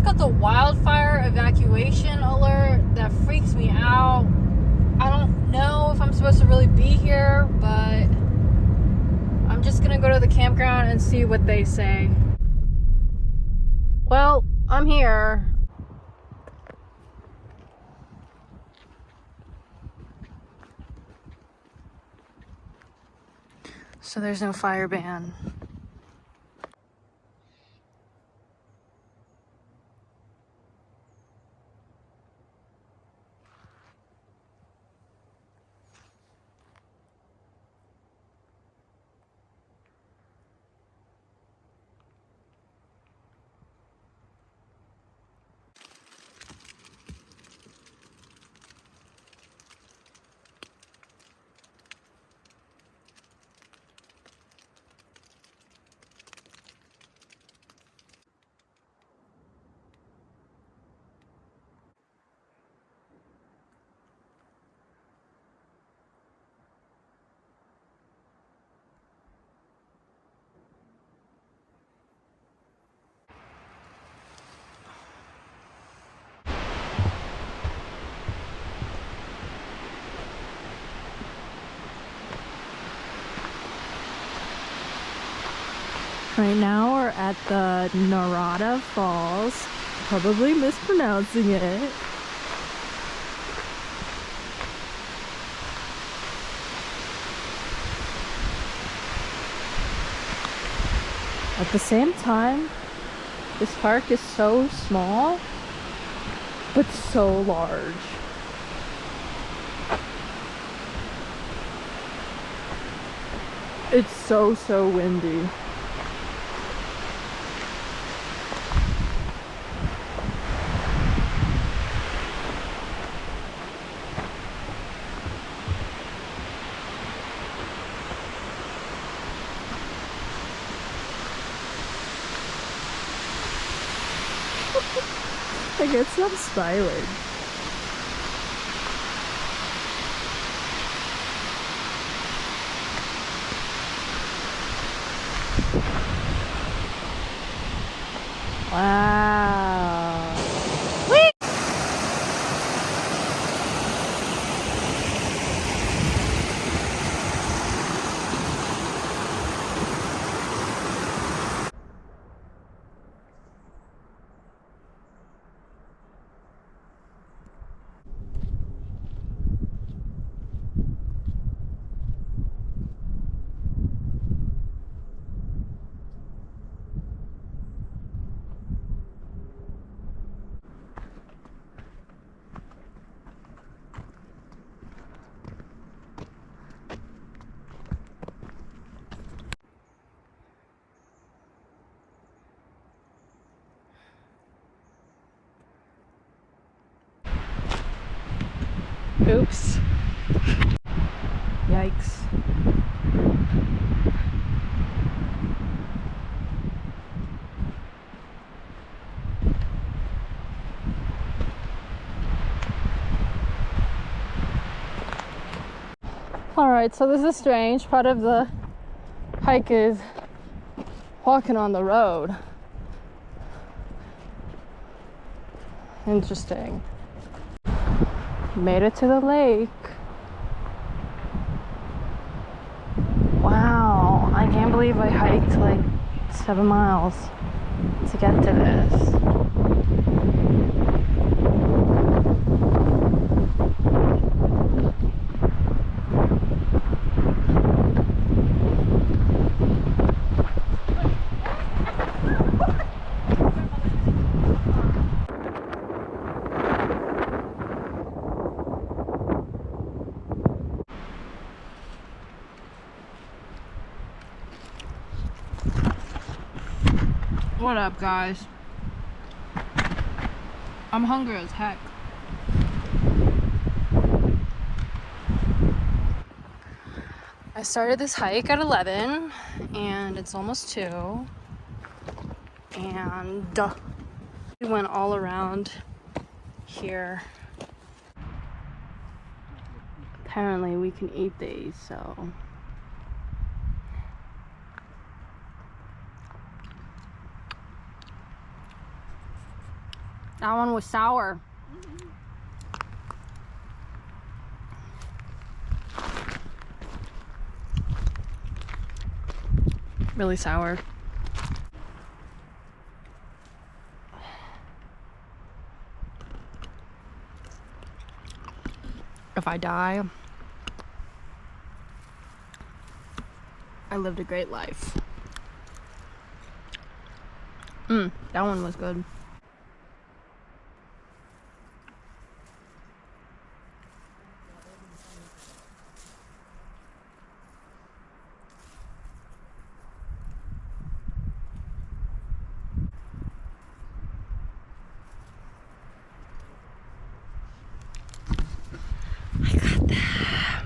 got the wildfire evacuation alert. That freaks me out. I don't know if I'm supposed to really be here, but I'm just gonna go to the campground and see what they say. Well, I'm here. So there's no fire ban. Right now we're at the Narada Falls. Probably mispronouncing it. At the same time, this park is so small, but so large. It's so windy. I get some smiling. Wow. Whee! Oops. Yikes. Alright, so this is strange. Part of the hike is walking on the road. Interesting. Made it to the lake. Wow, I can't believe I hiked like 7 miles to get to this. What up, guys? I'm hungry as heck. I started this hike at 11 and it's almost 2, and we went all around here. Apparently we can eat these, so That one was sour. Really sour. If I die, I lived a great life. That one was good. I got that.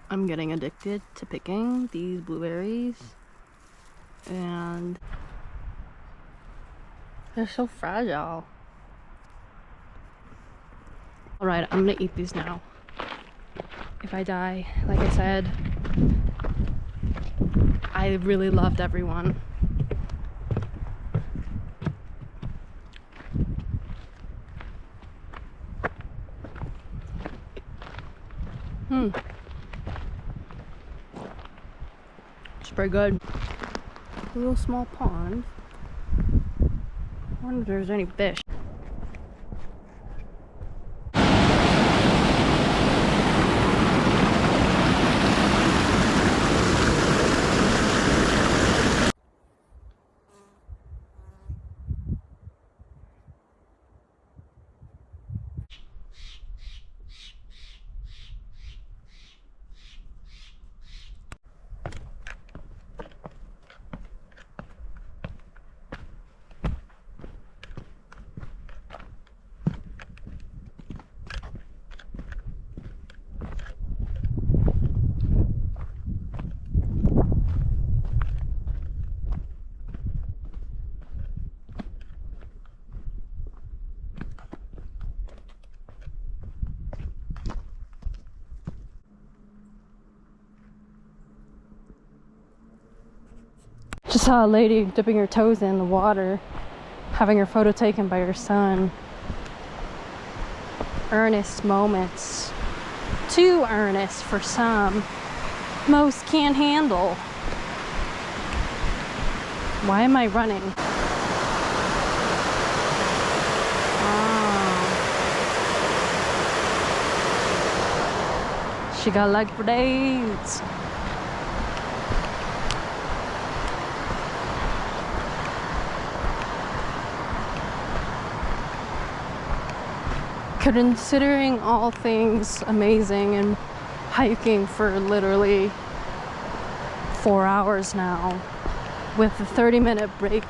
I'm getting addicted to picking these blueberries, and they're so fragile. Alright, I'm gonna eat these now. If I die, like I said, I really loved everyone. It's pretty good. A little small pond. I wonder if there's any fish. Just saw a lady dipping her toes in the water, having her photo taken by her son. Earnest moments. Too earnest for some. Most can't handle. Why am I running? Oh. She got leg for days. Considering all things amazing and hiking for literally 4 hours now, with a 30-minute break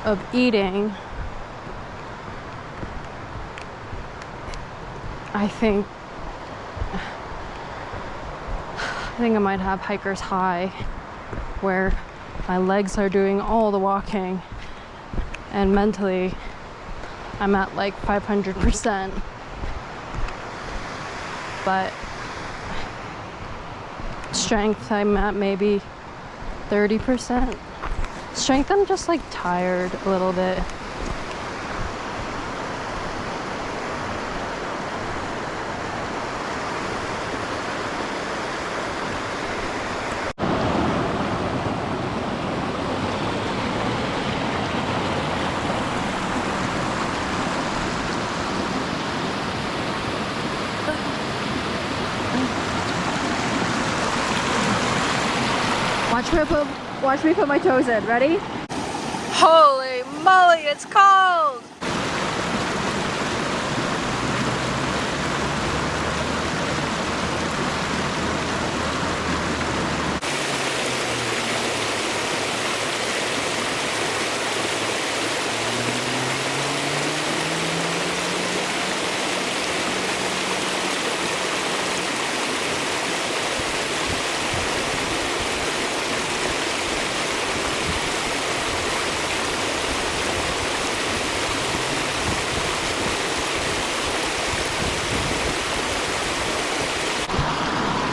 of eating, I think I might have hiker's high, where my legs are doing all the walking and mentally I'm at like 500%. But strength, I'm at maybe 30%. Strength, I'm just like tired a little bit. Watch me put my toes in. Ready? Holy moly, it's cold!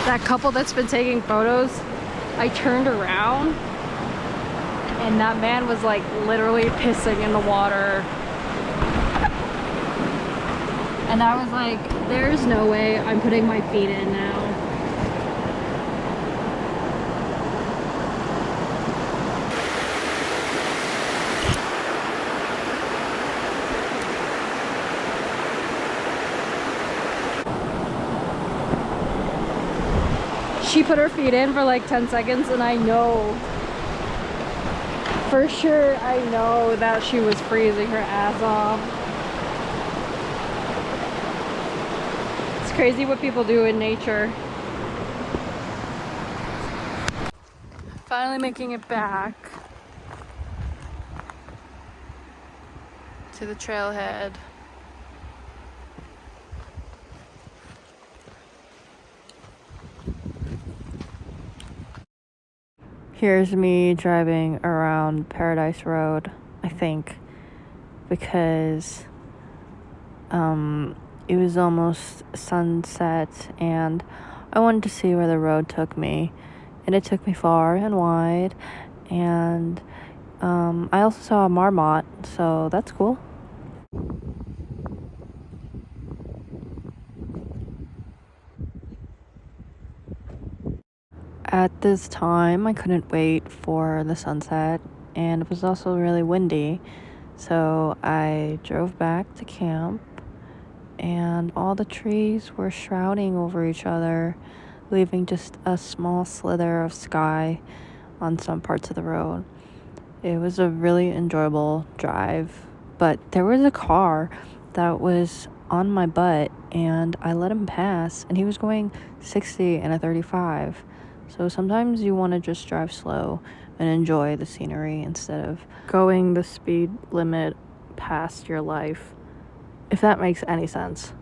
That couple that's been taking photos, I turned around and that man was like literally pissing in the water. And I was like, there's no way I'm putting my feet in now. She put her feet in for like 10 seconds and I know, for sure, I know that she was freezing her ass off. It's crazy what people do in nature. Finally making it back to the trailhead. Here's me driving around Paradise Road, I think, because it was almost sunset and I wanted to see where the road took me, and it took me far and wide, and I also saw a marmot, so that's cool. At this time, I couldn't wait for the sunset, and it was also really windy, so I drove back to camp, and all the trees were shrouding over each other, leaving just a small slither of sky on some parts of the road. It was a really enjoyable drive, but there was a car that was on my butt, and I let him pass, and he was going 60 and a 35. So sometimes you want to just drive slow and enjoy the scenery instead of going the speed limit past your life, if that makes any sense.